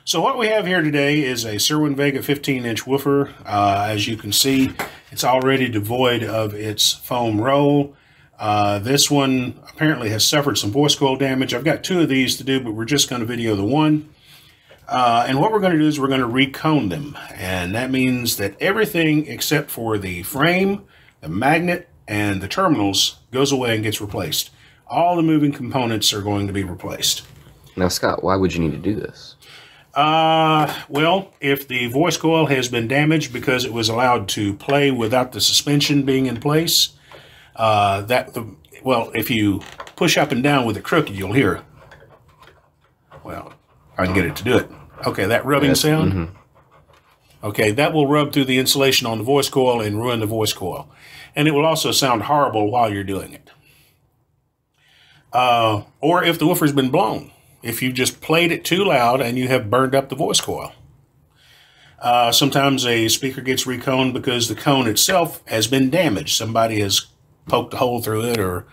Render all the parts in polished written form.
So what we have here today is a Cerwin-Vega 15-inch woofer. As you can see, it's already devoid of its foam roll. This one apparently has suffered some voice coil damage. I've got two of these to do, but we're just going to video the one. And what we're going to do is we're going to recone them. And that means that everything except for the frame, the magnet, and the terminals goes away and gets replaced. All the moving components are going to be replaced. Now, Scott, why would you need to do this? Well, if the voice coil has been damaged because it was allowed to play without the suspension being in place, well, if you push up and down with it crooked, you'll hear, well, I can get it to do it. Okay, that rubbing sound? Mm-hmm. Okay, that will rub through the insulation on the voice coil and ruin the voice coil. And it will also sound horrible while you're doing it. Or if the woofer's been blown. If you just played it too loud and you have burned up the voice coil. Sometimes a speaker gets reconed because the cone itself has been damaged. Somebody has poked a hole through it or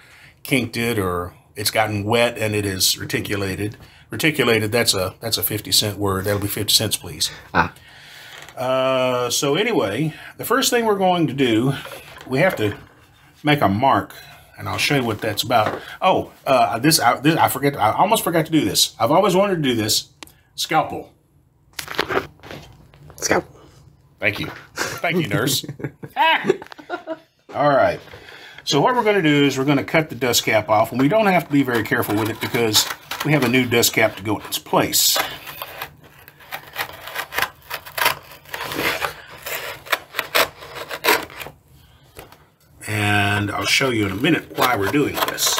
kinked it, or it's gotten wet and it is reticulated. Reticulated, that's a 50-cent word. That'll be 50 cents, please. So anyway, the first thing we're going to do, we have to make a mark. And I'll show you what that's about. Oh, I forget. I almost forgot to do this. I've always wanted to do this. Scalpel. Scalpel. Thank you. Thank you, nurse. All right. So what we're going to do is we're going to cut the dust cap off. And we don't have to be very careful with it because we have a new dust cap to go in its place. And I'll show you in a minute why we're doing this.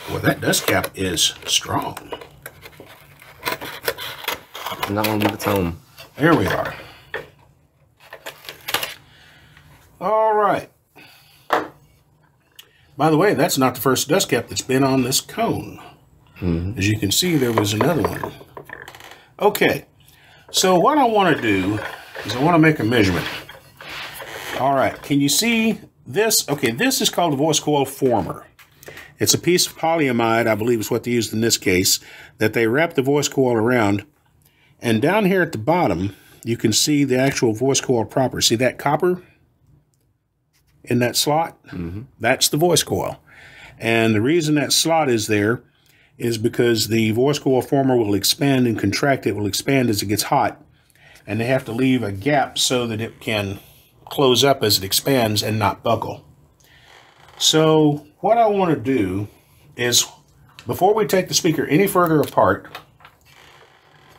Well, that dust cap is strong. Not gonna leave its home. There we are. All right. By the way, that's not the first dust cap that's been on this cone. Mm-hmm. As you can see, there was another one. Okay. So what I want to do is I want to make a measurement. All right, can you see this? Okay, this is called a voice coil former. It's a piece of polyamide, I believe is what they used in this case, that they wrap the voice coil around. And down here at the bottom, you can see the actual voice coil proper. See that copper in that slot? Mm-hmm. That's the voice coil. And the reason that slot is there is because the voice coil former will expand and contract. It will expand as it gets hot. And they have to leave a gap so that it can close up as it expands and not buckle. So what I want to do is, before we take the speaker any further apart,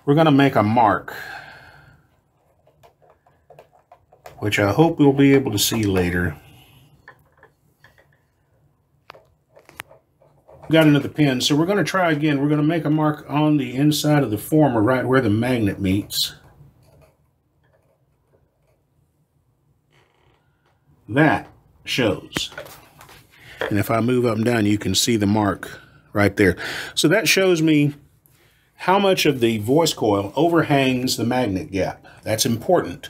we're going to make a mark, which I hope we'll be able to see later. Got another pin, so we're going to try again. We're going to make a mark on the inside of the former, right where the magnet meets. That shows. And if I move up and down, you can see the mark right there. So that shows me how much of the voice coil overhangs the magnet gap. That's important,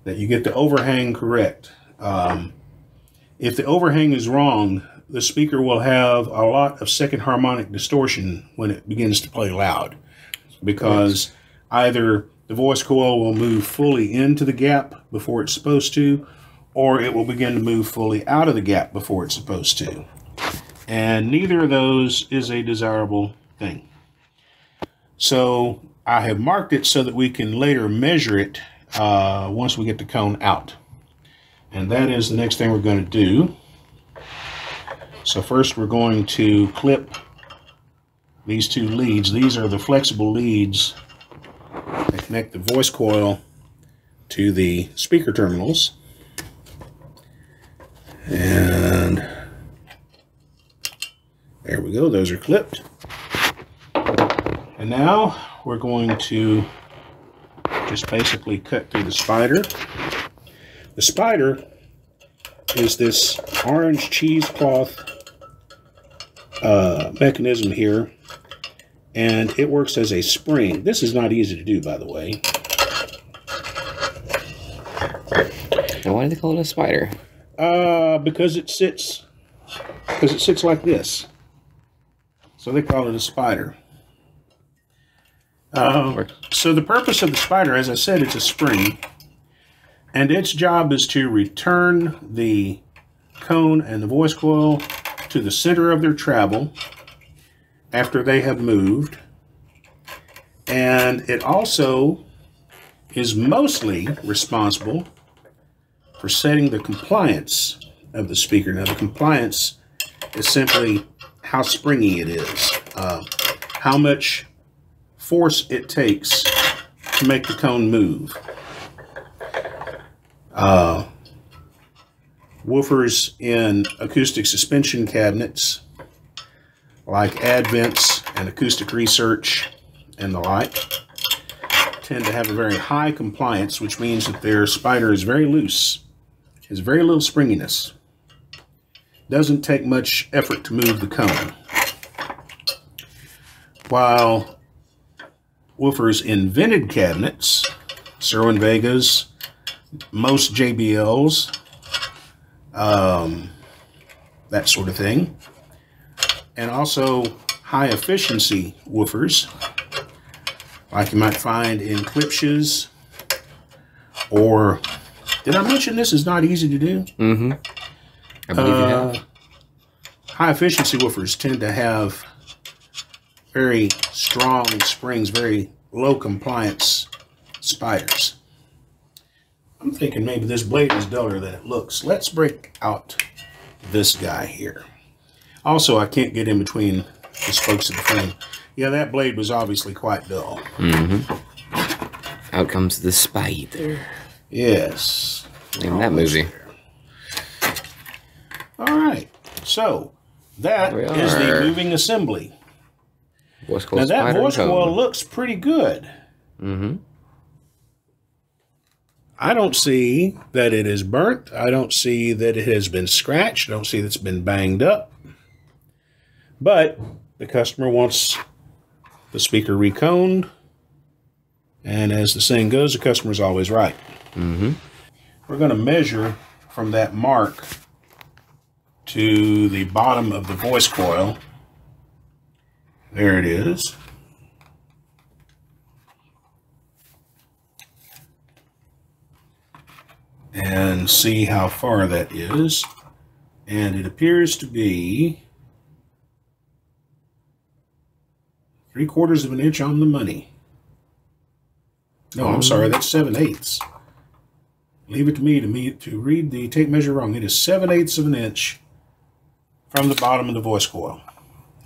that you get the overhang correct. If the overhang is wrong, the speaker will have a lot of second harmonic distortion when it begins to play loud, because either the voice coil will move fully into the gap before it's supposed to, or it will begin to move fully out of the gap before it's supposed to. And neither of those is a desirable thing. So I have marked it so that we can later measure it once we get the cone out. And that is the next thing we're going to do. So first we're going to clip these two leads. These are the flexible leads that connect the voice coil to the speaker terminals. And there we go, those are clipped. And now we're going to just basically cut through the spider. The spider is this orange cheesecloth mechanism here, and it works as a spring. This is not easy to do, by the way. And why do they call it a spider? Because it sits like this. So they call it a spider. So the purpose of the spider, as I said, it's a spring. And its job is to return the cone and the voice coil to the center of their travel after they have moved. And it also is mostly responsible for setting the compliance of the speaker. Now, the compliance is simply how springy it is, how much force it takes to make the cone move. Woofers in acoustic suspension cabinets like Advents and Acoustic Research and the like tend to have a very high compliance, which means that their spider is very loose, has very little springiness, doesn't take much effort to move the cone. While woofers in vented cabinets, Cerwin-Vegas, most JBLs, that sort of thing, and also high efficiency woofers like you might find in Klipsch's, or did I mention this is not easy to do? Mm-hmm. I believe you have. High efficiency woofers tend to have very strong springs, very low compliance spiders. I'm thinking maybe this blade is duller than it looks. Let's break out this guy here. Also, I can't get in between the spokes of the frame. Yeah, that blade was obviously quite dull. Mm-hmm. Out comes the spider. Yes. In that movie. There. All right. So, that is the moving assembly. Voice coil now, that voice coil cone. looks pretty good. Mm-hmm. I don't see that it is burnt. I don't see that it has been scratched. I don't see that it's been banged up. But the customer wants the speaker reconed. And as the saying goes, the customer's always right. Mm-hmm. We're going to measure from that mark to the bottom of the voice coil. There it is. And see how far that is. And it appears to be 3/4 of an inch on the money. No, I'm sorry, that's 7/8. Leave it to me to read the tape measure wrong. It is 7/8 of an inch from the bottom of the voice coil.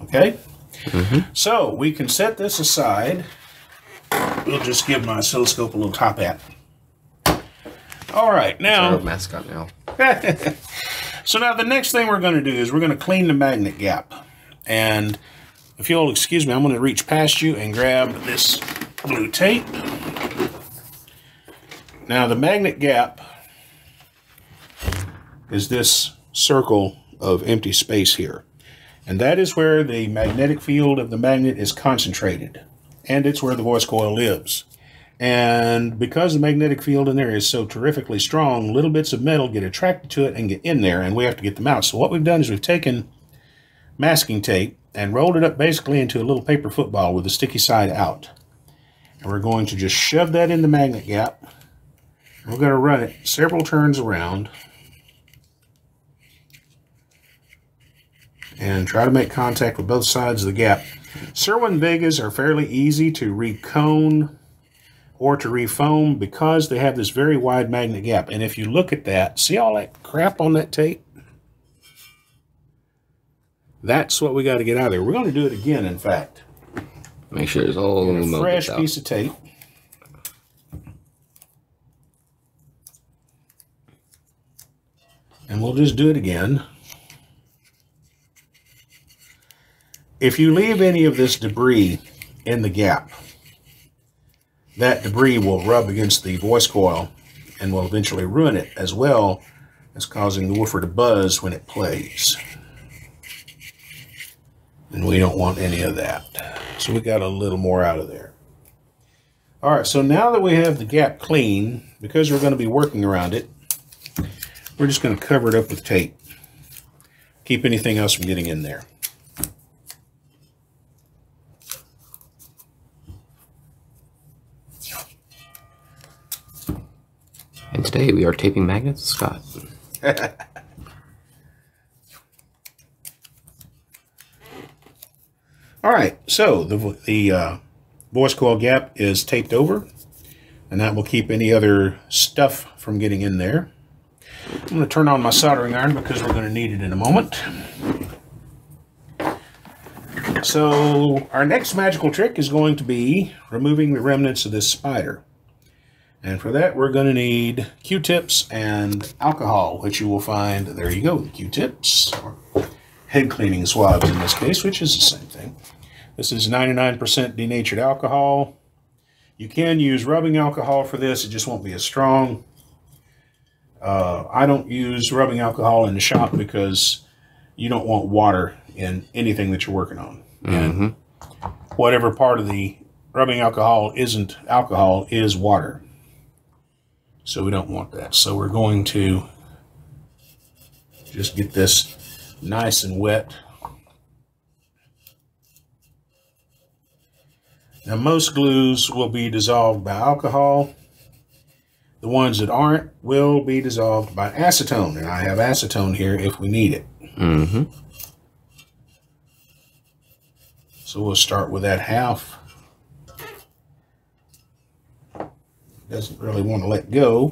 Okay? Mm-hmm. So we can set this aside. We'll just give my oscilloscope a little top hat. All right, now. It's our mascot now. So now the next thing we're going to do is we're going to clean the magnet gap. And if you'll excuse me, I'm going to reach past you and grab this blue tape. Now the magnet gap is this circle of empty space here. And that is where the magnetic field of the magnet is concentrated. And it's where the voice coil lives. And because the magnetic field in there is so terrifically strong, little bits of metal get attracted to it and get in there, and we have to get them out. So what we've done is we've taken masking tape and rolled it up basically into a little paper football with the sticky side out. And we're going to just shove that in the magnet gap. And we're going to run it several turns around and try to make contact with both sides of the gap. Cerwin-Vegas are fairly easy to recone or to refoam because they have this very wide magnet gap. And if you look at that, see all that crap on that tape? That's what we got to get out of there. We're going to do it again, in fact. Make sure it's all a fresh piece of tape. And we'll just do it again. If you leave any of this debris in the gap, that debris will rub against the voice coil and will eventually ruin it, as well as causing the woofer to buzz when it plays. And we don't want any of that. So we got a little more out of there. All right, so now that we have the gap clean, because we're going to be working around it, we're just going to cover it up with tape. Keep anything else from getting in there. And today we are taping magnets with Scott. All right, so the voice coil gap is taped over, and that will keep any other stuff from getting in there. I'm going to turn on my soldering iron because we're going to need it in a moment. So our next magical trick is going to be removing the remnants of this spider. And for that, we're going to need Q-tips and alcohol, which you will find, there you go, Q-tips, or head cleaning swabs in this case, which is the same thing. This is 99% denatured alcohol. You can use rubbing alcohol for this, it just won't be as strong. I don't use rubbing alcohol in the shop because you don't want water in anything that you're working on. And whatever part of the rubbing alcohol isn't alcohol is water. So we don't want that. So we're going to just get this nice and wet. Now most glues will be dissolved by alcohol. The ones that aren't will be dissolved by acetone. And I have acetone here if we need it. So we'll start with that half. Doesn't really want to let go.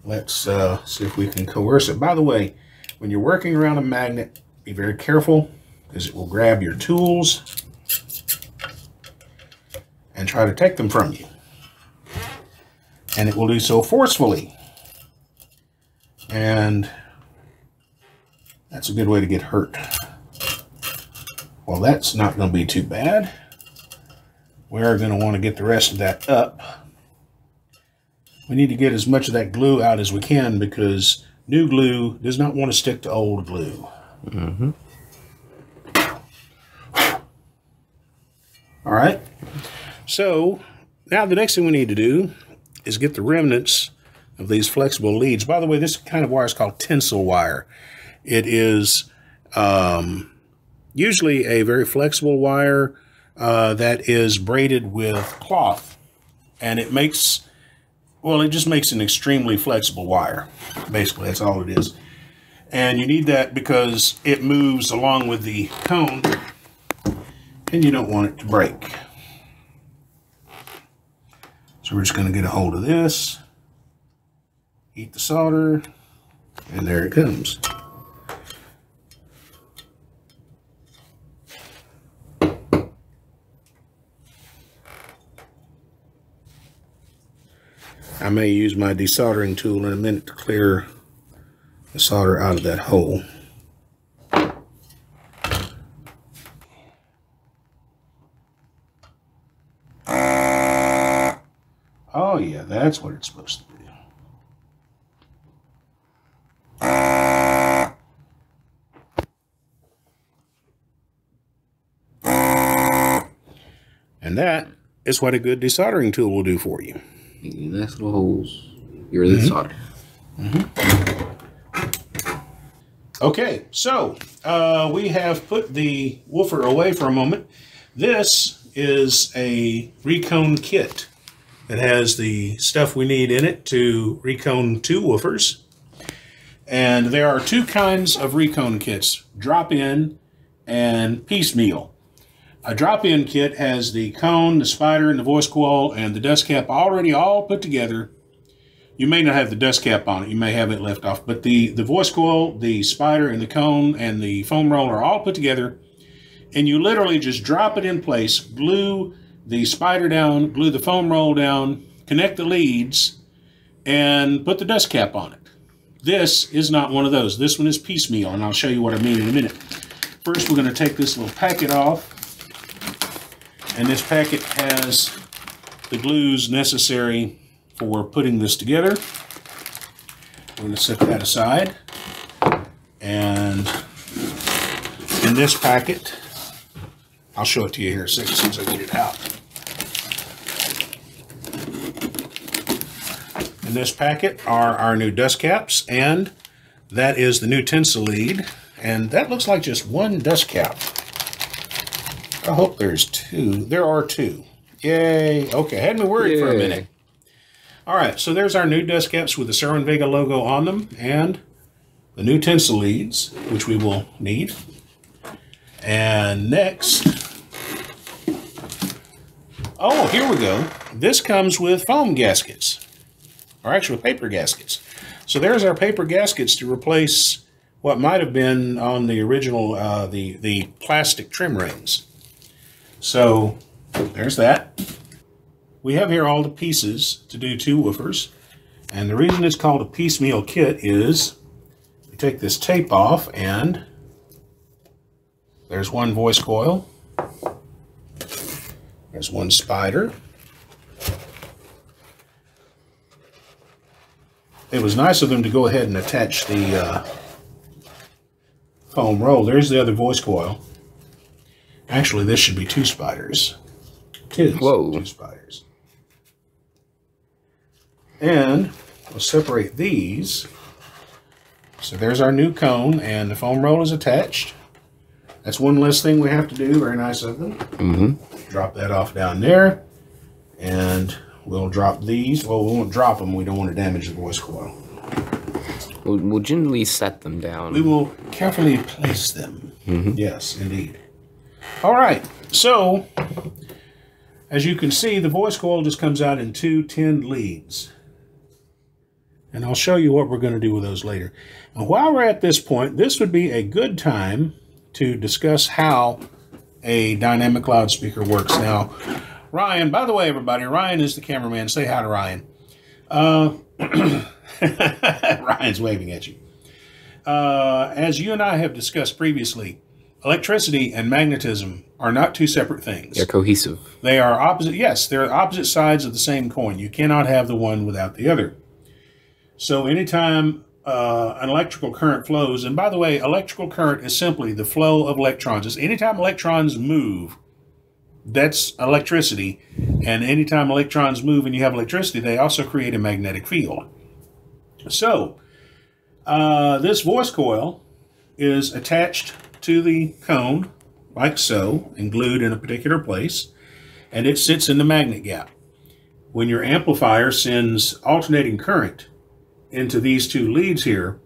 Let's see if we can coerce it. By the way, when you're working around a magnet, be very careful because it will grab your tools and try to take them from you. And it will do so forcefully. And that's a good way to get hurt. Well, that's not going to be too bad. We're going to want to get the rest of that up. We need to get as much of that glue out as we can because new glue does not want to stick to old glue. All right. So now the next thing we need to do is get the remnants of these flexible leads. By the way, this kind of wire is called tinsel wire. It is usually a very flexible wire that is braided with cloth. And it makes... well, it just makes an extremely flexible wire. Basically, that's all it is. And you need that because it moves along with the cone, and you don't want it to break. So we're just going to get a hold of this, heat the solder, and there it comes. I may use my desoldering tool in a minute to clear the solder out of that hole. Oh yeah, that's what it's supposed to do. And that is what a good desoldering tool will do for you. Nice little holes. You're the solder. Okay, so we have put the woofer away for a moment. This is a Recone kit. It has the stuff we need in it to Recone 2 woofers. And there are two kinds of Recone kits, drop-in and piecemeal. A drop-in kit has the cone, the spider, and the voice coil, and the dust cap already all put together. You may not have the dust cap on it. You may have it left off. But the voice coil, the spider, and the cone, and the foam roller are all put together. And you literally just drop it in place, glue the spider down, glue the foam roll down, connect the leads, and put the dust cap on it. This is not one of those. This one is piecemeal, and I'll show you what I mean in a minute. First, we're going to take this little packet off. And this packet has the glues necessary for putting this together. We're going to set that aside. And in this packet, I'll show it to you here in a second since I get it out. In this packet are our new dust caps, and that is the new tinsel lead. And that looks like just one dust cap. I hope there's two. There are two. Yay. Okay, had me worried for a minute. All right, so there's our new dust caps with the Cerwin-Vega logo on them and the new tinsel leads, which we will need. And next, oh, here we go. This comes with foam gaskets, or actually paper gaskets. So there's our paper gaskets to replace what might have been on the original, the plastic trim rings. So there's that. We have here all the pieces to do 2 woofers. And the reason it's called a piecemeal kit is we take this tape off and there's one voice coil. There's one spider. It was nice of them to go ahead and attach the foam roll. There's the other voice coil. Actually, this should be 2 spiders. Whoa. 2 spiders. And we'll separate these. So there's our new cone, and the foam roll is attached. That's one less thing we have to do. Very nice of them. Mm-hmm. Drop that off down there. And we'll drop these. Well, we won't drop them. We don't want to damage the voice coil. We'll gently set them down. We will carefully place them. Mm-hmm. Yes, indeed. All right. So, as you can see, the voice coil just comes out in 2 tinned leads. And I'll show you what we're going to do with those later. And while we're at this point, this would be a good time to discuss how a dynamic loudspeaker works. Now, Ryan, by the way, everybody, Ryan is the cameraman. Say hi to Ryan. Ryan's waving at you. As you and I have discussed previously, electricity and magnetism are not 2 separate things. They're cohesive. They are opposite. Yes, they're opposite sides of the same coin. You cannot have the one without the other. So anytime an electrical current flows, and by the way, electrical current is simply the flow of electrons. It's anytime electrons move, that's electricity. And anytime electrons move and you have electricity, they also create a magnetic field. So this voice coil is attached to the cone like so and glued in a particular place, and it sits in the magnet gap. When your amplifier sends alternating current into these 2 leads here,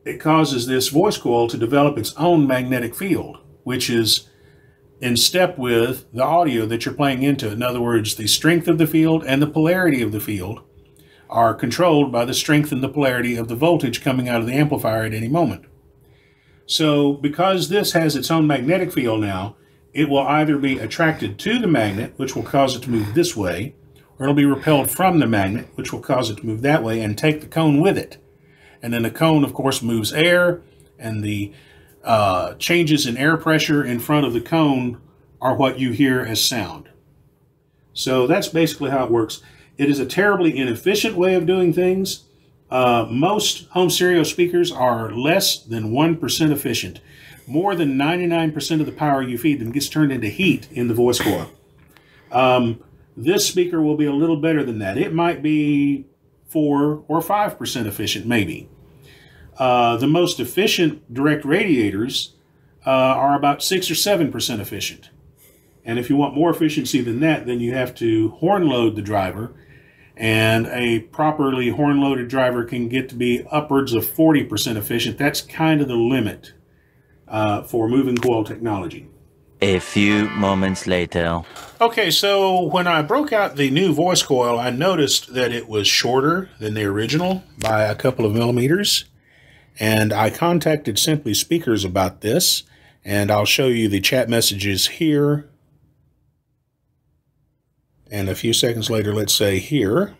it causes this voice coil to develop its own magnetic field, which is in step with the audio that you're playing into. In other words, the strength of the field and the polarity of the field are controlled by the strength and the polarity of the voltage coming out of the amplifier at any moment. So because this has its own magnetic field now, it will either be attracted to the magnet, which will cause it to move this way, or it'll be repelled from the magnet, which will cause it to move that way and take the cone with it. And then the cone, of course, moves air, and the changes in air pressure in front of the cone are what you hear as sound. So that's basically how it works. It is a terribly inefficient way of doing things. Most home stereo speakers are less than 1% efficient. More than 99% of the power you feed them gets turned into heat in the voice coil. This speaker will be a little better than that. It might be 4 or 5% efficient, maybe. The most efficient direct radiators are about 6 or 7% efficient. And if you want more efficiency than that, then you have to horn load the driver. And a properly horn loaded driver can get to be upwards of 40% efficient. That's kind of the limit for moving coil technology. A few moments later. Okay, so when I broke out the new voice coil, I noticed that it was shorter than the original by a couple of millimeters. And I contacted Simply Speakers about this, and I'll show you the chat messages here. And a few seconds later, let's say here.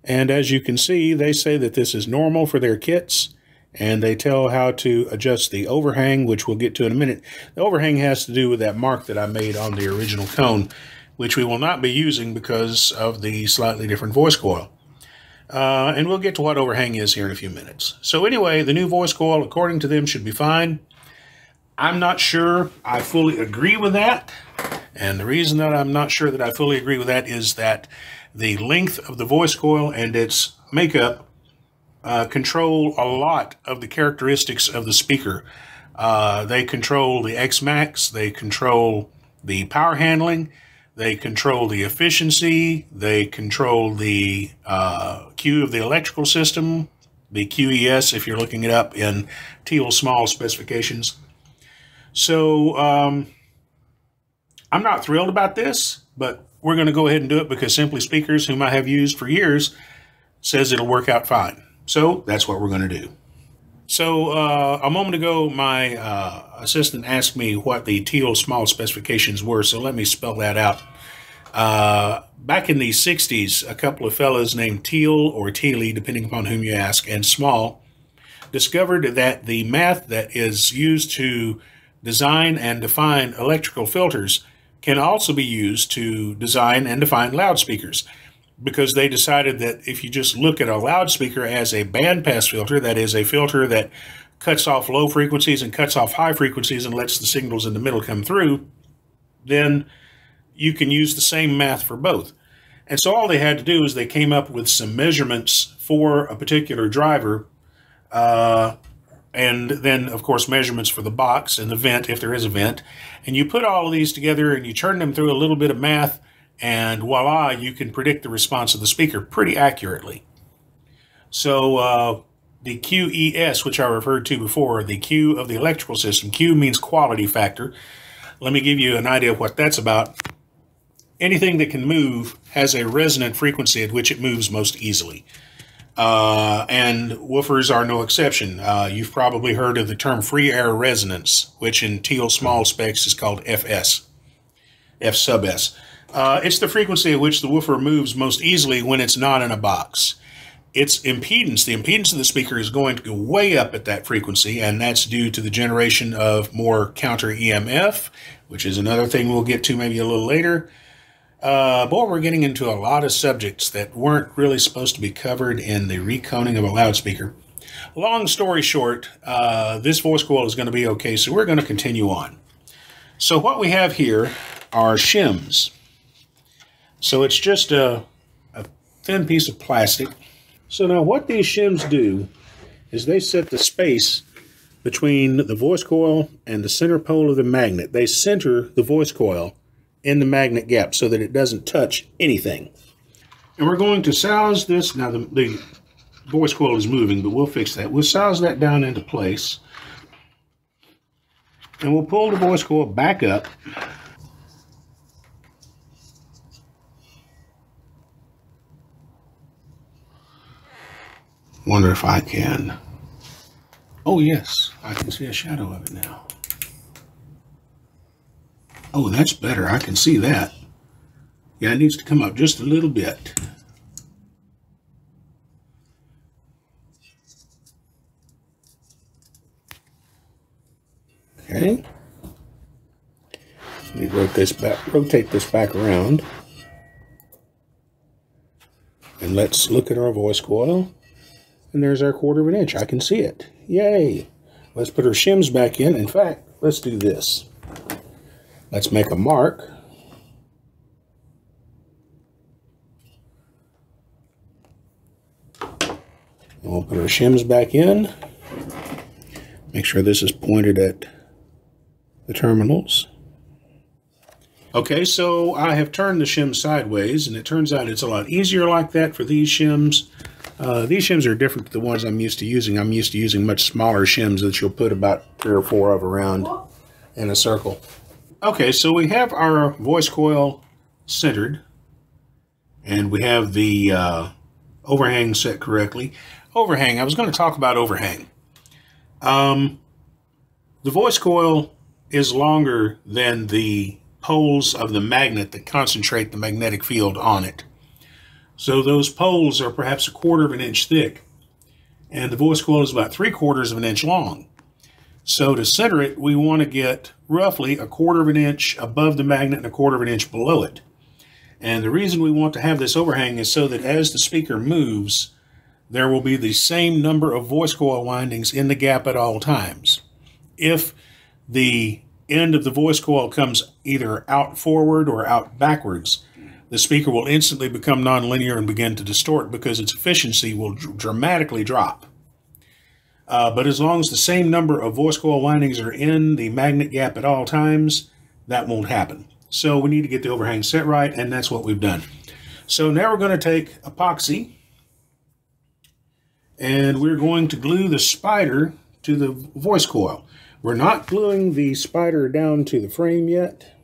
And as you can see, they say that this is normal for their kits. And they tell how to adjust the overhang, which we'll get to in a minute. The overhang has to do with that mark that I made on the original cone, which we will not be using because of the slightly different voice coil. And we'll get to what overhang is here in a few minutes. So anyway, the new voice coil, according to them, should be fine. I'm not sure I fully agree with that. And the reason that I'm not sure that I fully agree with that is that the length of the voice coil and its makeup control a lot of the characteristics of the speaker. They control the X-Max, they control the power handling, They control the efficiency. They control the Q of the electrical system, the QES if you're looking it up in Teal small specifications. So I'm not thrilled about this, but we're going to go ahead and do it because Simply Speakers, whom I have used for years, says it'll work out fine. So that's what we're going to do. So a moment ago, my assistant asked me what the Teal small specifications were, so let me spell that out. Back in the 60s, a couple of fellows named Teal or Tealy, depending upon whom you ask, and Small, discovered that the math that is used to design and define electrical filters can also be used to design and define loudspeakers, because they decided that if you just look at a loudspeaker as a bandpass filter, that is a filter that cuts off low frequencies and cuts off high frequencies and lets the signals in the middle come through, then you can use the same math for both. And so all they had to do is they came up with some measurements for a particular driver, and then, of course, measurements for the box and the vent, if there is a vent. And you put all of these together and you turn them through a little bit of math, and voila, you can predict the response of the speaker pretty accurately. So the QES, which I referred to before, the Q of the electrical system, Q means quality factor. Let me give you an idea of what that's about. Anything that can move has a resonant frequency at which it moves most easily. And woofers are no exception. You've probably heard of the term free air resonance, which in Teal small specs is called FS, F sub S. It's the frequency at which the woofer moves most easily when it's not in a box. Its impedance, the impedance of the speaker, is going to go way up at that frequency, and that's due to the generation of more counter EMF, which is another thing we'll get to maybe a little later. Boy, we're getting into a lot of subjects that weren't really supposed to be covered in the reconing of a loudspeaker. Long story short, this voice coil is going to be okay, so we're going to continue on. So what we have here are shims. So it's just a thin piece of plastic. So now what these shims do is they set the space between the voice coil and the center pole of the magnet. They center the voice coil in the magnet gap so that it doesn't touch anything. And we're going to size this. Now the voice coil is moving, but we'll fix that. We'll size that down into place. And we'll pull the voice coil back up. Wonder if I can. Oh yes, I can see a shadow of it now. Oh, that's better. I can see that. Yeah, it needs to come up just a little bit. Okay. Let me rotate this back around. And let's look at our voice coil. And there's our 1/4 of an inch. I can see it. Yay! Let's put our shims back in. In fact, let's do this. Let's make a mark. And we'll put our shims back in. Make sure this is pointed at the terminals. Okay, so I have turned the shim sideways, and it turns out it's a lot easier like that for these shims. These shims are different to the ones I'm used to using. I'm used to using much smaller shims that you'll put about 3 or 4 of around in a circle. Okay, so we have our voice coil centered, and we have the overhang set correctly. Overhang, I was going to talk about overhang. The voice coil is longer than the poles of the magnet that concentrate the magnetic field on it. So those poles are perhaps 1/4 of an inch thick, and the voice coil is about 3/4 of an inch long. So to center it, we want to get roughly 1/4 of an inch above the magnet and 1/4 of an inch below it. And the reason we want to have this overhang is so that as the speaker moves, there will be the same number of voice coil windings in the gap at all times. If the end of the voice coil comes either out forward or out backwards, the speaker will instantly become nonlinear and begin to distort because its efficiency will dramatically drop. But as long as the same number of voice coil windings are in the magnet gap at all times, that won't happen. So we need to get the overhang set right, and that's what we've done. So now we're going to take epoxy, and we're going to glue the spider to the voice coil. We're not gluing the spider down to the frame yet.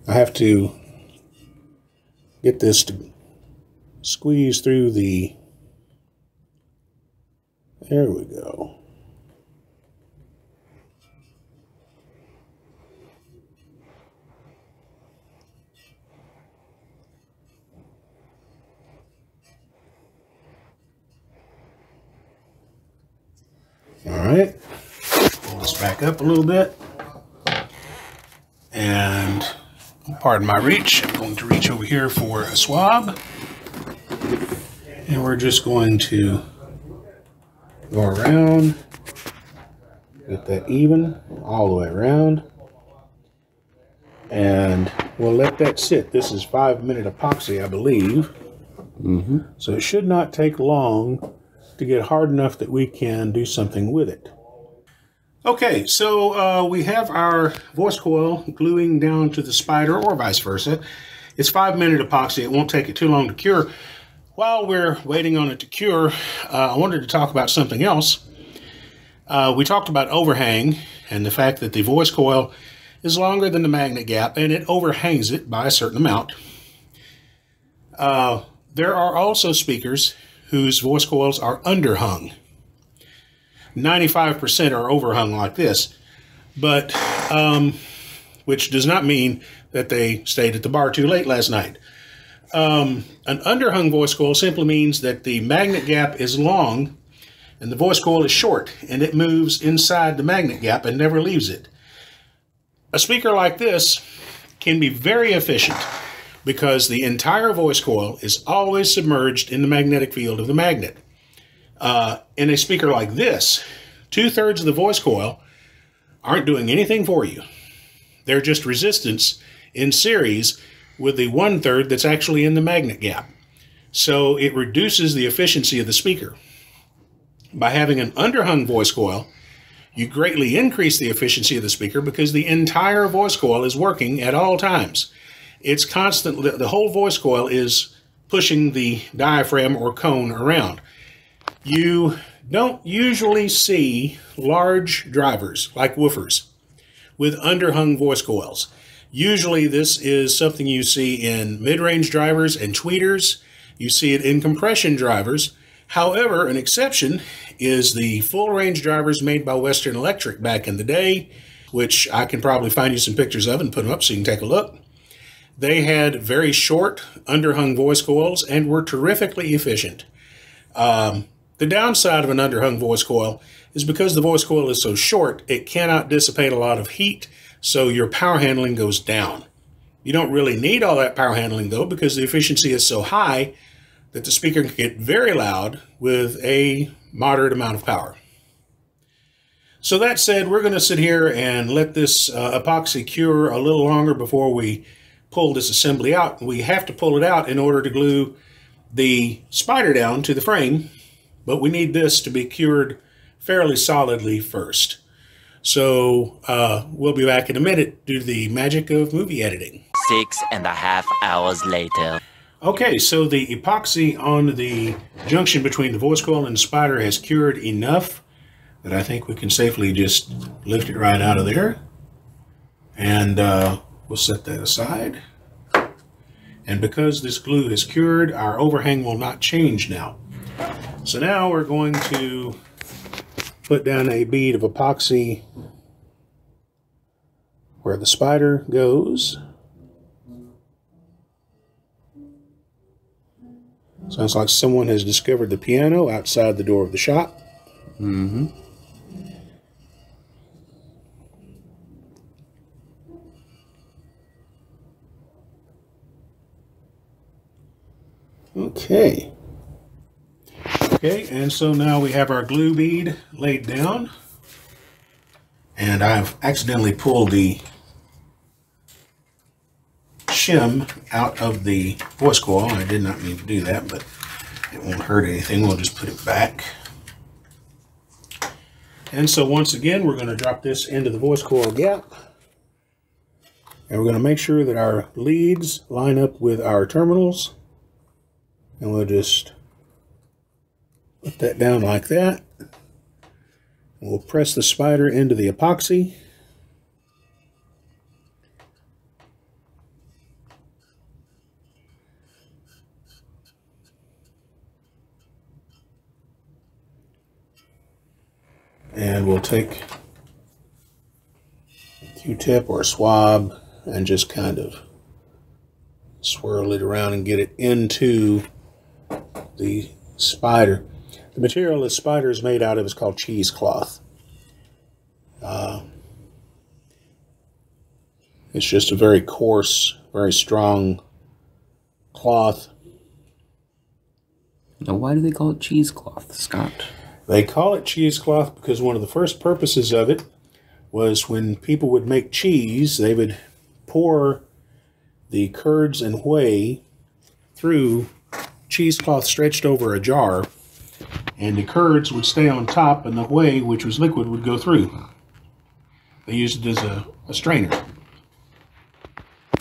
I have to get this to squeeze through the... There we go. All right, pull this back up a little bit, and pardon my reach, I'm going to reach over here for a swab, and we're just going to go around, get that even all the way around, and we'll let that sit. This is 5-minute epoxy, I believe, so it should not take long to get hard enough that we can do something with it. Okay, so we have our voice coil gluing down to the spider, or vice versa. It's 5-minute epoxy. It won't take it too long to cure. While we're waiting on it to cure, I wanted to talk about something else. We talked about overhang and the fact that the voice coil is longer than the magnet gap, and it overhangs it by a certain amount. There are also speakers whose voice coils are underhung. 95% are overhung like this, but which does not mean that they stayed at the bar too late last night. An underhung voice coil simply means that the magnet gap is long and the voice coil is short, and it moves inside the magnet gap and never leaves it. A speaker like this can be very efficient because the entire voice coil is always submerged in the magnetic field of the magnet. In a speaker like this, 2/3 of the voice coil aren't doing anything for you. They're just resistance in series with the 1/3 that's actually in the magnet gap. So it reduces the efficiency of the speaker. By having an underhung voice coil, you greatly increase the efficiency of the speaker because the entire voice coil is working at all times. It's constantly, the whole voice coil is pushing the diaphragm or cone around. You don't usually see large drivers like woofers with underhung voice coils. Usually this is something you see in mid-range drivers and tweeters. You see it in compression drivers. However, an exception is the full-range drivers made by Western Electric back in the day, which I can probably find you some pictures of and put them up so you can take a look. They had very short underhung voice coils and were terrifically efficient. The downside of an underhung voice coil is because the voice coil is so short, it cannot dissipate a lot of heat, so your power handling goes down. You don't really need all that power handling though, because the efficiency is so high that the speaker can get very loud with a moderate amount of power. So that said, we're going to sit here and let this epoxy cure a little longer before we pull this assembly out. We have to pull it out in order to glue the spider down to the frame, but we need this to be cured fairly solidly first. So we'll be back in a minute due to the magic of movie editing. 6.5 hours later. Okay, so the epoxy on the junction between the voice coil and the spider has cured enough that I think we can safely just lift it right out of there. And we'll set that aside. And because this glue is cured, our overhang will not change now. So now we're going to put down a bead of epoxy where the spider goes. Sounds like someone has discovered the piano outside the door of the shop. Okay. Okay, and so now we have our glue bead laid down. And I've accidentally pulled the shim out of the voice coil. I did not mean to do that, but it won't hurt anything. We'll just put it back. And so once again, we're going to drop this into the voice coil gap. And we're going to make sure that our leads line up with our terminals. And we'll just put that down like that. And we'll press the spider into the epoxy. And we'll take a Q-tip or a swab and just kind of swirl it around and get it into the spider. The material this spider is made out of is called cheesecloth. It's just a very coarse, very strong cloth. Now, why do they call it cheesecloth, Scott? They call it cheesecloth because one of the first purposes of it was when people would make cheese, they would pour the curds and whey through cheesecloth stretched over a jar, and the curds would stay on top and the whey, which was liquid, would go through. They used it as a strainer.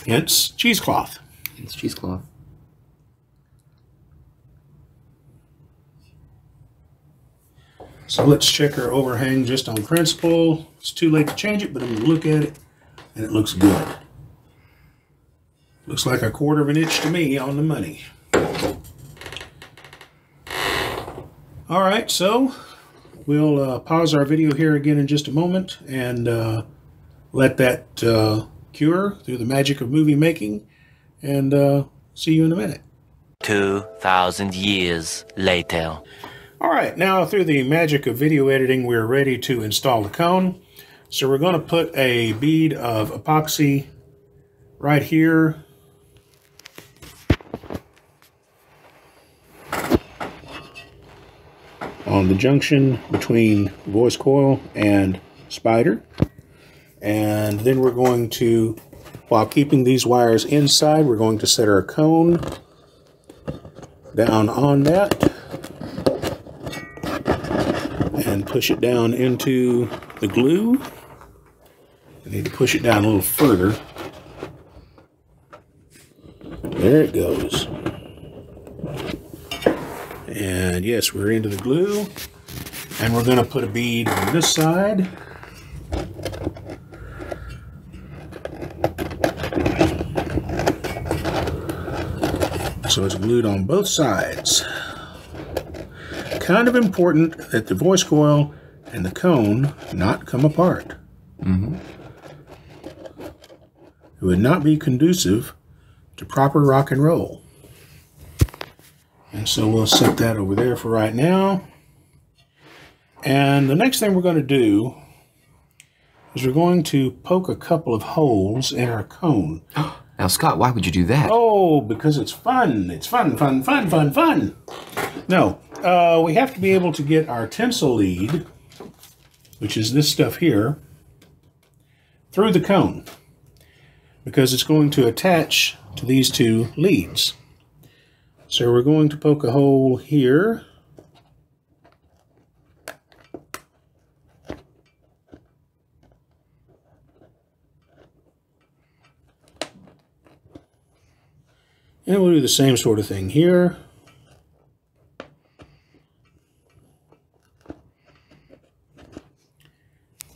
Hence cheesecloth. It's cheesecloth. So let's check our overhang just on principle. It's too late to change it, but I'm going to look at it, and it looks good. Looks like 1/4 of an inch to me on the money. All right, so we'll pause our video here again in just a moment and let that cure through the magic of movie making, and see you in a minute. 2,000 years later. All right, now through the magic of video editing, we're ready to install the cone. So we're going to put a bead of epoxy right here. On the junction between voice coil and spider. And then we're going to, while keeping these wires inside, we're going to set our cone down on that and push it down into the glue. I need to push it down a little further. There it goes. And yes, we're into the glue. And we're going to put a bead on this side. So it's glued on both sides. Kind of important that the voice coil and the cone not come apart. It would not be conducive to proper rock and roll. And so we'll set that over there for right now. And the next thing we're going to do is we're going to poke a couple of holes in our cone. Now, Scott, why would you do that? Oh, because it's fun. It's fun, fun, fun, fun, fun. No, we have to be able to get our tinsel lead, which is this stuff here, through the cone, because it's going to attach to these two leads. So we're going to poke a hole here. And we'll do the same sort of thing here.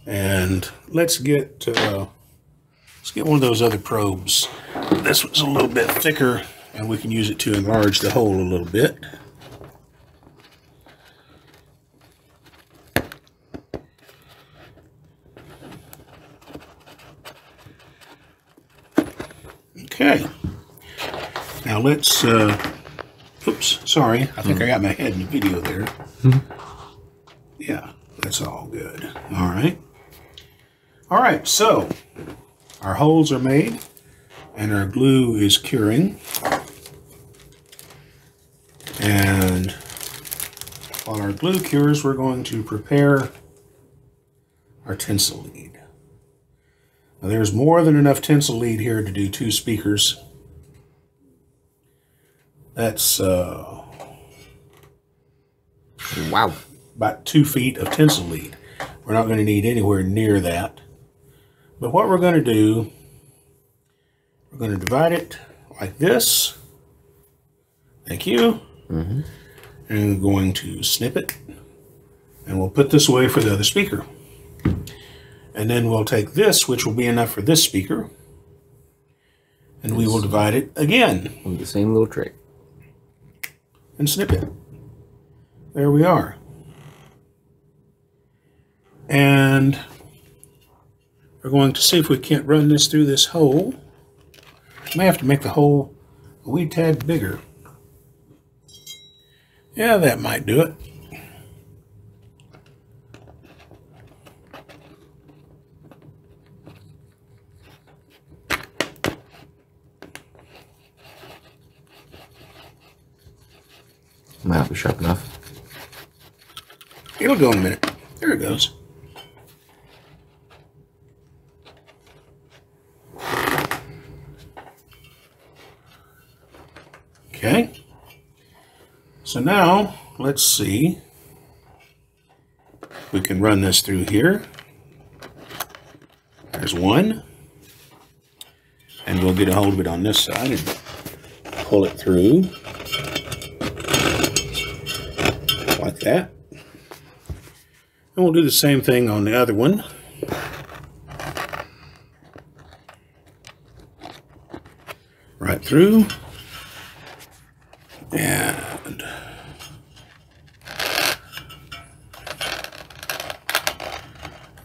And let's get one of those other probes. This one's a little bit thicker, and we can use it to enlarge the hole a little bit. Okay. Now let's, oops, sorry. I think I got my head in the video there. Yeah, that's all good. All right. All right, so our holes are made and our glue is curing. And while our glue cures, we're going to prepare our tinsel lead. Now there's more than enough tinsel lead here to do 2 speakers. That's Wow. about 2 feet of tinsel lead. We're not going to need anywhere near that. But what we're going to do We're going to divide it like this. Thank you. And we're going to snip it. And we'll put this away for the other speaker. And then we'll take this, which will be enough for this speaker. And we will divide it again. With the same little trick. And snip it. There we are. And we're going to see if we can't run this through this hole. May have to make the hole a wee tad bigger. Yeah, that might do it. Might not be sharp enough. It'll go in a minute. There it goes. Okay. So now, let's see. We can run this through here. There's one. And we'll get a hold of it on this side and pull it through. Like that. And we'll do the same thing on the other one. Right through. And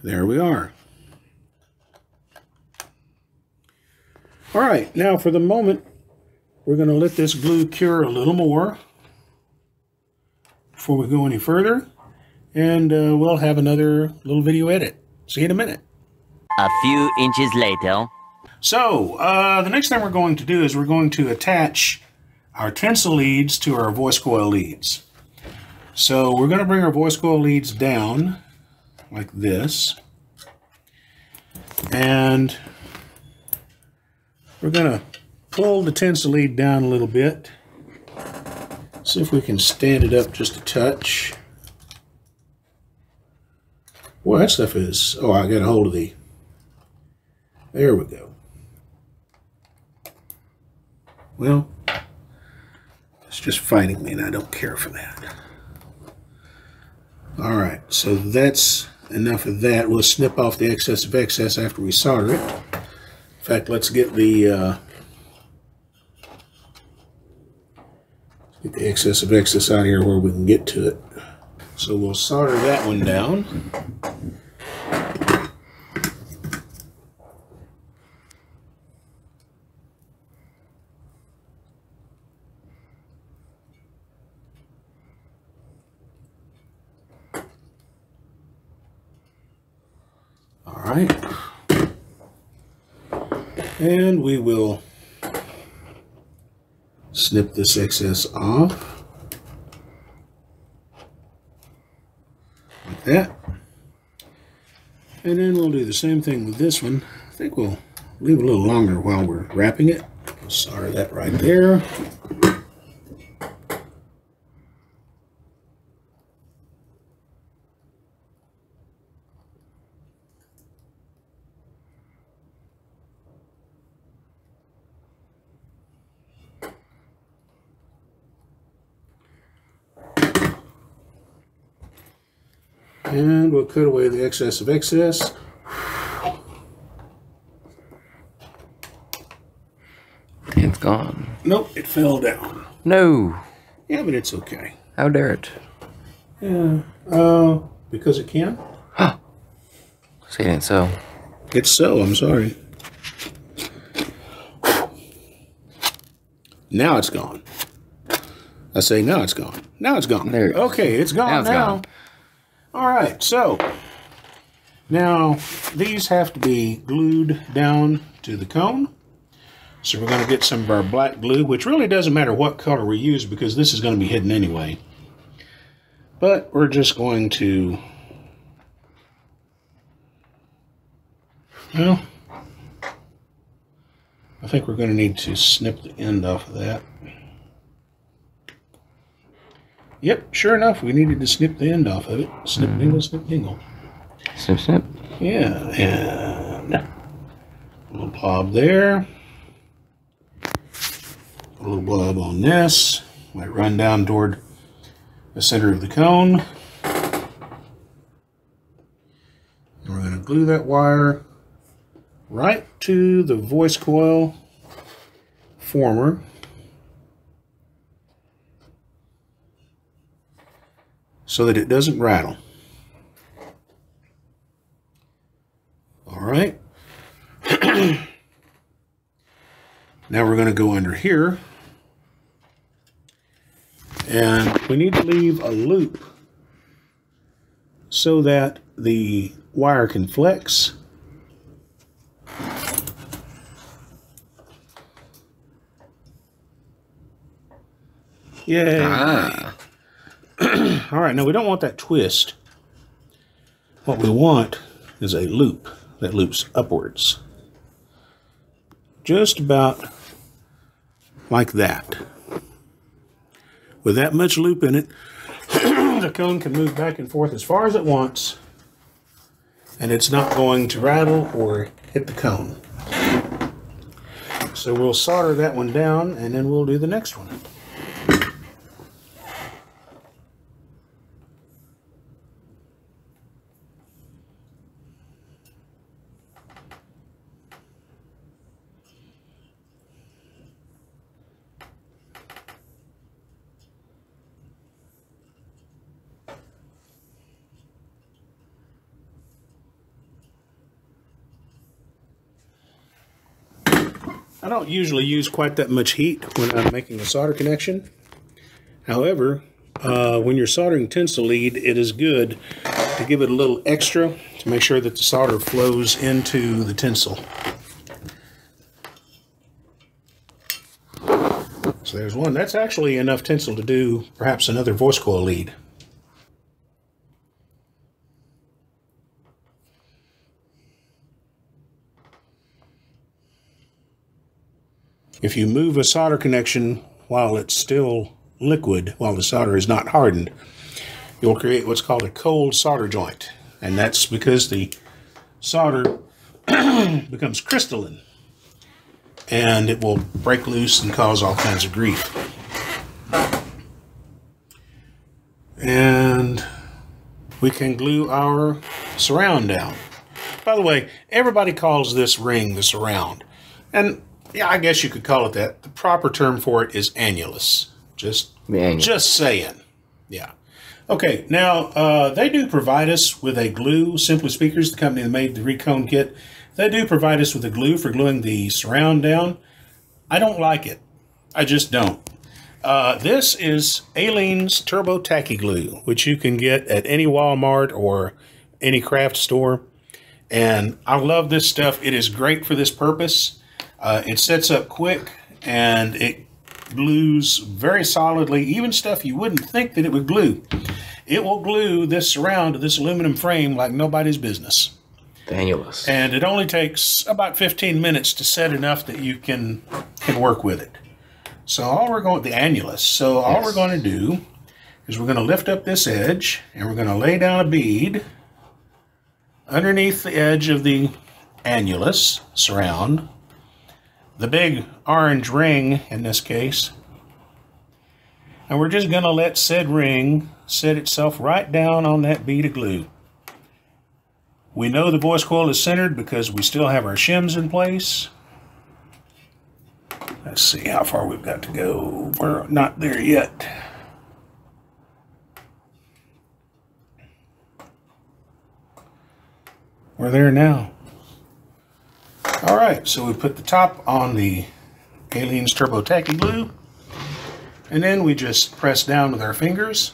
there we are. All right, now for the moment, we're going to let this glue cure a little more before we go any further, and we'll have another little video edit. See you in a minute. A few inches later. So, the next thing we're going to do is we're going to attach our tensile leads to our voice coil leads. So we're going to bring our voice coil leads down like this, and we're going to pull the tensile lead down a little bit. See if we can stand it up just a touch. Boy, that stuff is... Oh, I got a hold of the... There we go. Well, it's just fighting me, and I don't care for that. All right, so that's enough of that. We'll snip off the excess of excess after we solder it. In fact, let's get the excess of excess out here where we can get to it. So we'll solder that one down. All right. And we will snip this excess off. Like that. And then we'll do the same thing with this one. I think we'll leave a little longer while we're wrapping it. We'll solder that right there. And we'll cut away the excess of excess. It's gone. Nope, it fell down. No. Yeah, but it's okay. How dare it? Yeah. Because it can? Say it ain't so. It's so, I'm sorry. Now it's gone. I say now it's gone. Now it's gone. There. Okay, it's gone now. It's gone. All right, so now these have to be glued down to the cone. So we're going to get some of our black glue, which really doesn't matter what color we use because this is going to be hidden anyway. But we're just going to, well, I think we're going to need to snip the end off of that. Yep, sure enough, we needed to snip the end off of it. Snip, dingle, snip, dingle. Snip, snip. Yeah, and a little blob there. A little blob on this. Might run down toward the center of the cone. And we're going to glue that wire right to the voice coil former. So that it doesn't rattle. All right. Now we're going to go under here. And we need to leave a loop so that the wire can flex. Yay. Ah. All right, now we don't want that twist. What we want is a loop that loops upwards. Just about like that. With that much loop in it, the cone can move back and forth as far as it wants, and it's not going to rattle or hit the cone. So we'll solder that one down, and then we'll do the next one. I don't usually use quite that much heat when I'm making a solder connection. However, when you're soldering tinsel lead, it is good to give it a little extra to make sure that the solder flows into the tinsel. So there's one. That's actually enough tinsel to do perhaps another voice coil lead. If you move a solder connection while it's still liquid, while the solder is not hardened, you'll create what's called a cold solder joint. And that's because the solder becomes crystalline and it will break loose and cause all kinds of grief. And we can glue our surround down. By the way, everybody calls this ring the surround. And yeah, I guess you could call it that. The proper term for it is annulus. Just saying. Yeah. Okay, now they do provide us with a glue. Simply Speakers, the company that made the Recone kit, they do provide us with a glue for gluing the surround down. I don't like it. I just don't. This is Aleene's Turbo Tacky Glue, which you can get at any Walmart or any craft store. And I love this stuff. It is great for this purpose. It sets up quick and it glues very solidly, even stuff you wouldn't think that it would glue. It will glue this surround to this aluminum frame like nobody's business. Annulus. And it only takes about 15 minutes to set enough that you can work with it. So all we're going, the annulus. So all we're going to do is we're going to lift up this edge and we're going to lay down a bead underneath the edge of the annulus surround. The big orange ring in this case. And we're just going to let said ring set itself right down on that bead of glue. We know the voice coil is centered because we still have our shims in place. Let's see how far we've got to go. We're not there yet. We're there now. All right, so we put the top on the Aleene's Turbo Tacky Glue, and then we just press down with our fingers.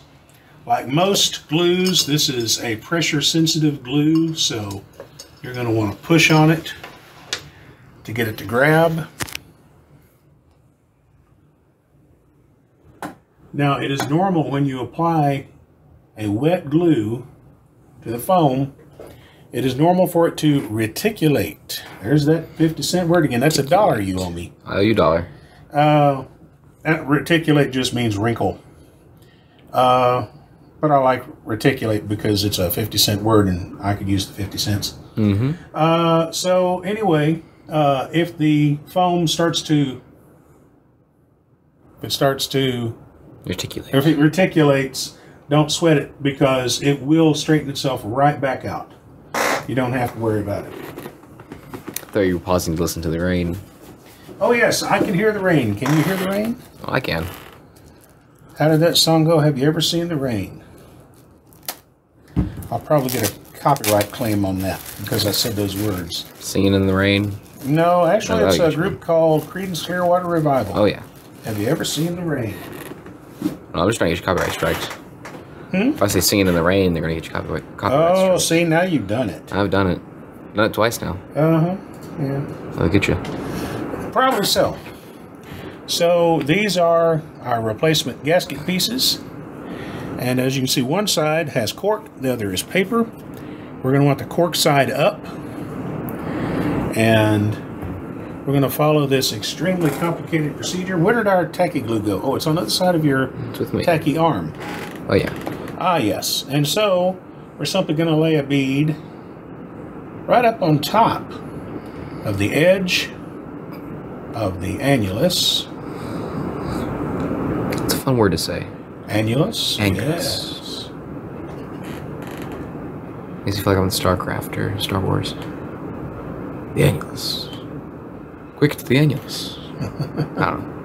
Like most glues, this is a pressure-sensitive glue, so you're going to want to push on it to get it to grab. Now, it is normal when you apply a wet glue to the foam, it is normal for it to reticulate. There's that 50-cent word again. That's $1 you owe me. I owe you $1. That reticulate just means wrinkle. But I like reticulate because it's a 50-cent word and I could use the 50 cents. Mm-hmm. So anyway, if the foam starts to If it starts to Articulate. if it reticulates, don't sweat it because it will straighten itself right back out. You don't have to worry about it. I thought you were pausing to listen to the rain. Oh yes, I can hear the rain. Can you hear the rain? Oh, I can. How did that song go? Have you ever seen the rain? I'll probably get a copyright claim on that because I said those words. Singing in the rain. No, actually, it's a usually. group called Creedence Clearwater Revival. Oh yeah. Have you ever seen the rain? No, I'm just trying to get you copyright strikes. If I say singing in the rain, they're gonna get you copyright Oh, strikes. see, now you've done it. I've done it. Done it twice now. Uh-huh, yeah. I'll get you. Probably so. So these are our replacement gasket pieces. And as you can see, one side has cork, the other is paper. We're going to want the cork side up. And we're going to follow this extremely complicated procedure. Where did our tacky glue go? Oh, it's on the other side of your tacky arm. Oh yeah. Ah, yes. And so we're simply going to lay a bead right up on top of the edge of the annulus. It's a fun word to say. Annulus? Annulus. Yes. Makes you feel like I'm in StarCraft or Star Wars. The annulus. Quick to the annulus. I don't know.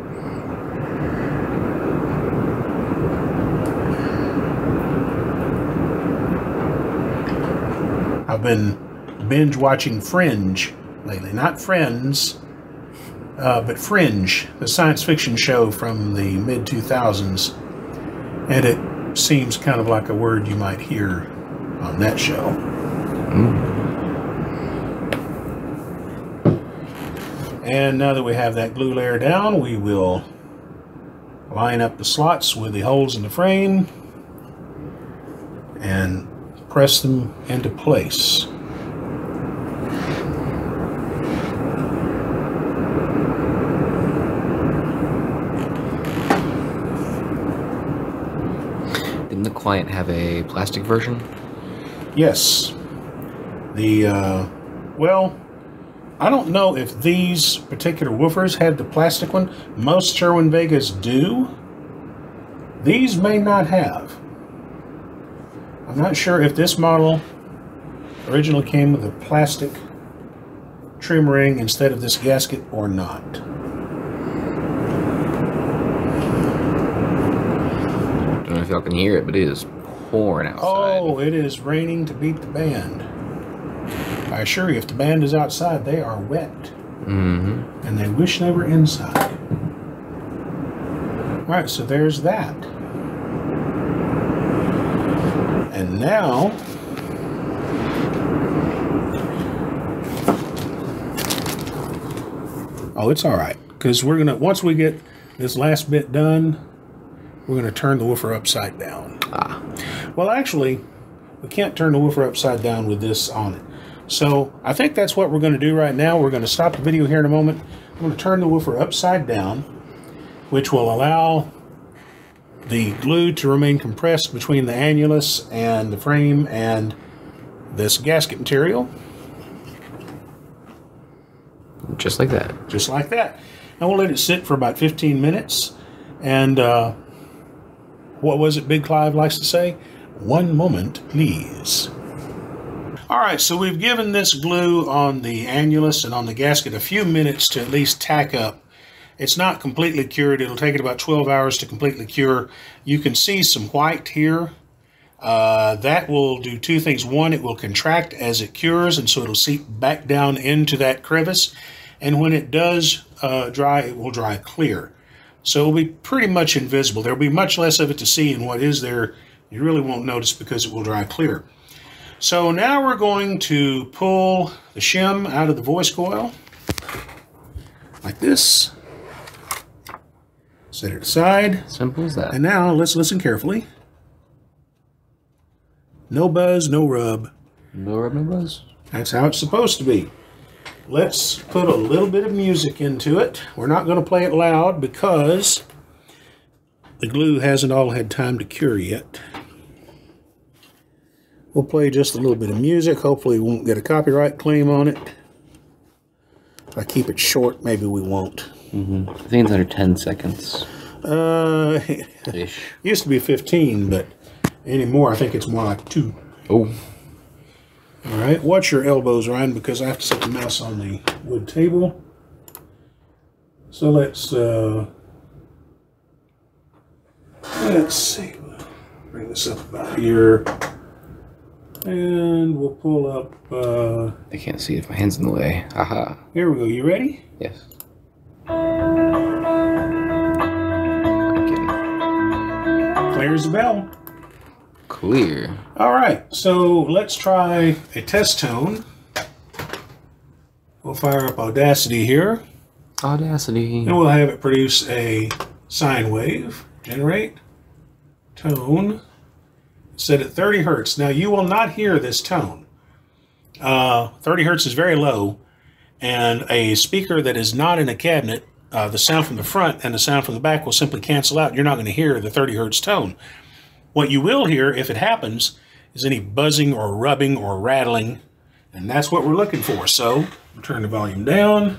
I've been binge watching Fringe lately. Not Friends, but Fringe, the science fiction show from the mid-2000s. And it seems kind of like a word you might hear on that show. And now that we have that glue layer down, we will line up the slots with the holes in the frame and press them into place. Didn't the client have a plastic version? Yes. Well, I don't know if these particular woofers had the plastic one. Most Cerwin-Vegas do. These may not have. I'm not sure if this model originally came with a plastic trim ring instead of this gasket or not. Don't know if y'all can hear it, but it is pouring outside. Oh, it is raining to beat the band. I assure you, if the band is outside, they are wet. Mm-hmm. And they wish they were inside. All right, so there's that. And now, oh, it's all right, because we're gonna, once we get this last bit done, we're gonna turn the woofer upside down. Ah. Well, actually, we can't turn the woofer upside down with this on it. So I think that's what we're going to do right now. We're going to stop the video here in a moment. I'm going to turn the woofer upside down, which will allow the glue to remain compressed between the annulus and the frame and this gasket material. Just like that. Just like that. And we'll let it sit for about 15 minutes. And what was it Big Clive likes to say? One moment, please. All right, so we've given this glue on the annulus and on the gasket a few minutes to at least tack up. It's not completely cured. It'll take it about 12 hours to completely cure. You can see some white here. That will do two things. One, it will contract as it cures, and so it'll seep back down into that crevice. And when it does dry, it will dry clear. So it'll be pretty much invisible. There'll be much less of it to see, and what is there, you really won't notice because it will dry clear. So now we're going to pull the shim out of the voice coil, like this. Set it aside. Simple as that. And now let's listen carefully. No buzz, no rub. No rub, no buzz. That's how it's supposed to be. Let's put a little bit of music into it. We're not going to play it loud because the glue hasn't all had time to cure yet. We'll play just a little bit of music. Hopefully we won't get a copyright claim on it. If I keep it short, maybe we won't. I think it's under 10 seconds. Ish. Used to be 15, but anymore I think it's more like 2. Oh. All right, watch your elbows, Ryan, because I have to set the mouse on the wood table. So let's see. Bring this up about here, and we'll pull up. I can't see if my hand's in the way. Haha. Here we go. You ready? Yes. I'm kidding. Clear as a bell. Clear. All right, so let's try a test tone. We'll fire up Audacity here, Audacity. and we'll have it produce a sine wave. Generate tone. Set at 30 hertz. Now you will not hear this tone. 30 hertz is very low, and a speaker that is not in a cabinet, the sound from the front and the sound from the back will simply cancel out. You're not going to hear the 30 hertz tone. What you will hear, if it happens, is any buzzing or rubbing or rattling, and that's what we're looking for. So we'll turn the volume down,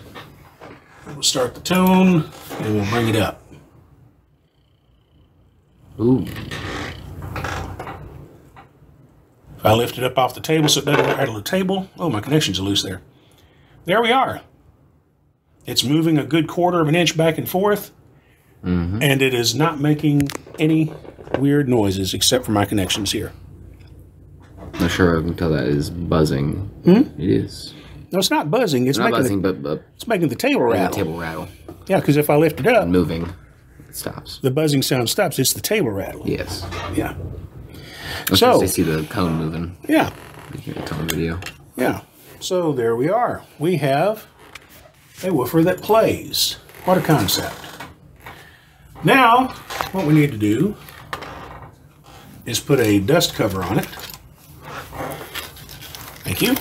we'll start the tone, and we'll bring it up. Ooh. If I lift it up off the table so it doesn't rattle the table, oh, my connections are loose there. There we are. It's moving a good 1/4 of an inch back and forth, and it is not making any weird noises except for my connections here. Not sure I can tell that is buzzing. It is. No, it's not buzzing. It's Not making buzzing, but it's making the table rattle. the table rattle. Yeah, because if I lift it up, And moving. It stops. the buzzing sound stops. It's the table rattling. Yes. Yeah. So they see the cone moving. Yeah. You hear it on the video. Yeah. So there we are. We have a woofer that plays. What a concept. Now, what we need to do is put a dust cover on it. Thank you.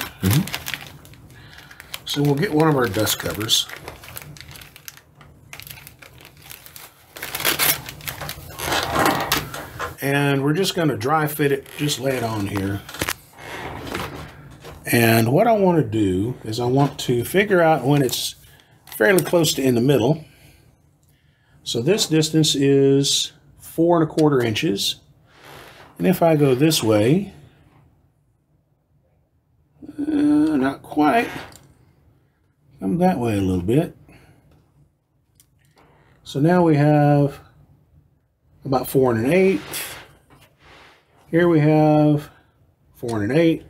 So we'll get one of our dust covers. And we're just going to dry fit it, just lay it on here. And what I want to do is I want to figure out when it's fairly close to in the middle. So this distance is 4 1/4 inches. And if I go this way, not quite, come that way a little bit. So now we have about 4 1/8. Here we have 4 1/8.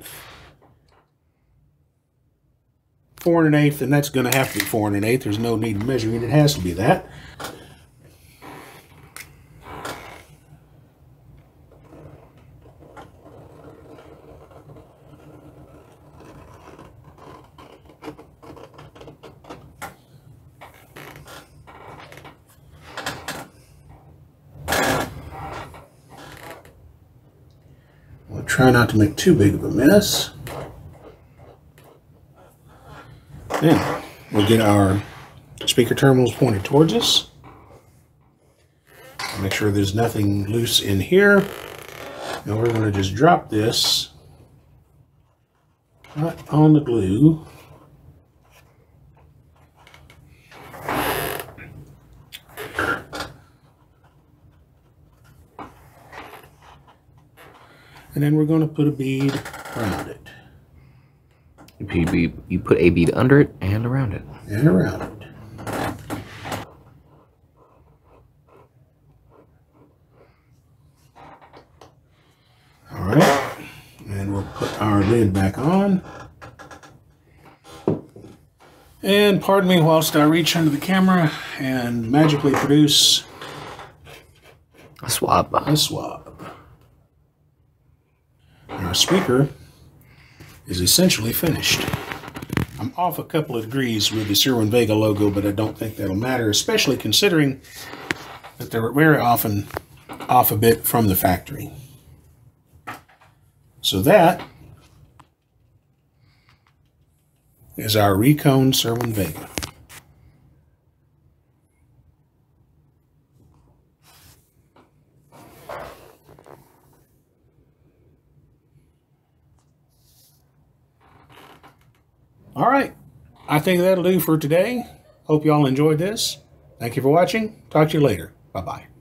4 1/8, and that's going to have to be 4 1/8. There's no need of measuring it. It has to be that. We'll try not to make too big of a mess. Then we'll get our speaker terminals pointed towards us. Make sure there's nothing loose in here. And we're going to just drop this right on the glue. And then we're going to put a bead around it. You put a bead under it and around it. And around it. All right. And we'll put our lid back on. And pardon me whilst I reach under the camera and magically produce A swab. a swab. Our speaker is essentially finished. I'm off a couple of degrees with the Cerwin-Vega logo, but I don't think that'll matter, especially considering that they're very often off a bit from the factory. So that is our Recone Cerwin-Vega. All right, I think that'll do for today. Hope you all enjoyed this. Thank you for watching. Talk to you later. Bye-bye.